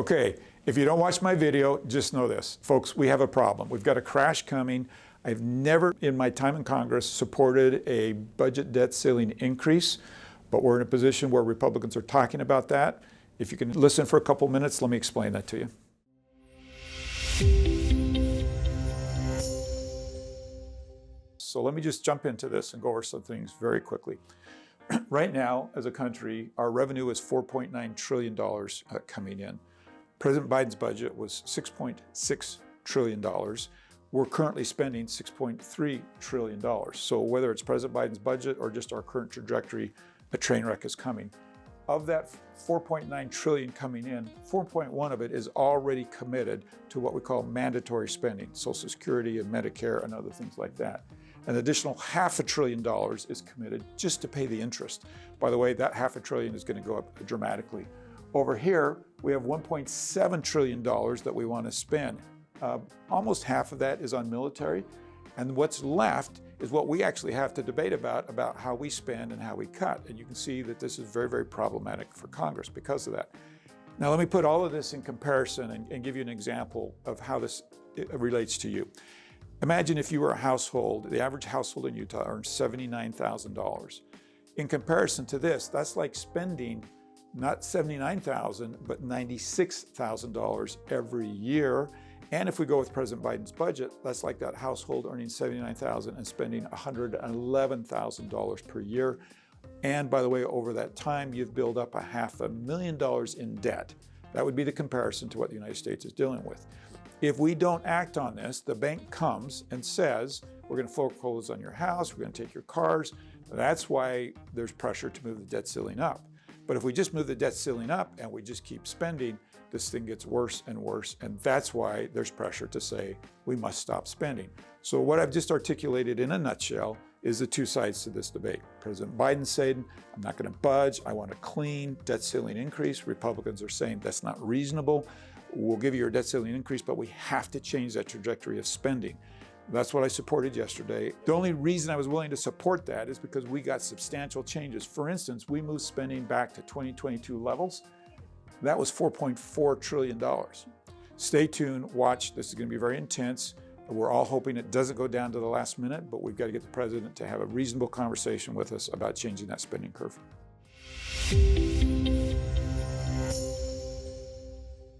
Okay, if you don't watch my video, just know this. Folks, we have a problem. We've got a crash coming. I've never in my time in Congress supported a budget debt ceiling increase, but we're in a position where Republicans are talking about that. If you can listen for a couple minutes, let me explain that to you. So let me just jump into this and go over some things very quickly. Right now, as a country, our revenue is $4.9 trillion coming in. President Biden's budget was $6.6 trillion. We're currently spending $6.3 trillion. So whether it's President Biden's budget or just our current trajectory, a train wreck is coming. Of that 4.9 trillion coming in, 4.1 of it is already committed to what we call mandatory spending, Social Security and Medicare and other things like that. An additional $500 billion is committed just to pay the interest. By the way, that $500 billion is going to go up dramatically. Over here, we have $1.7 trillion that we want to spend. Almost half of that is on military. And what's left is what we actually have to debate about how we spend and how we cut. And you can see that this is very, very problematic for Congress because of that. Now, let me put all of this in comparison and give you an example of how this relates to you. Imagine if you were a household, the average household in Utah earns $79,000. In comparison to this, that's like spending not $79,000, but $96,000 every year. And if we go with President Biden's budget, that's like that household earning $79,000 and spending $111,000 per year. And by the way, over that time, you've built up $500,000 in debt. That would be the comparison to what the United States is dealing with. If we don't act on this, the bank comes and says, we're going to foreclose on your house, we're going to take your cars. That's why there's pressure to move the debt ceiling up. But if we just move the debt ceiling up and we just keep spending, this thing gets worse and worse. And that's why there's pressure to say we must stop spending. So what I've just articulated in a nutshell is the two sides to this debate. President Biden said, I'm not going to budge. I want a clean debt ceiling increase. Republicans are saying that's not reasonable. We'll give you your debt ceiling increase, but we have to change that trajectory of spending. That's what I supported yesterday. The only reason I was willing to support that is because we got substantial changes. For instance, we moved spending back to 2022 levels. That was $4.4 trillion. Stay tuned, watch. This is going to be very intense. We're all hoping it doesn't go down to the last minute, but we've got to get the president to have a reasonable conversation with us about changing that spending curve.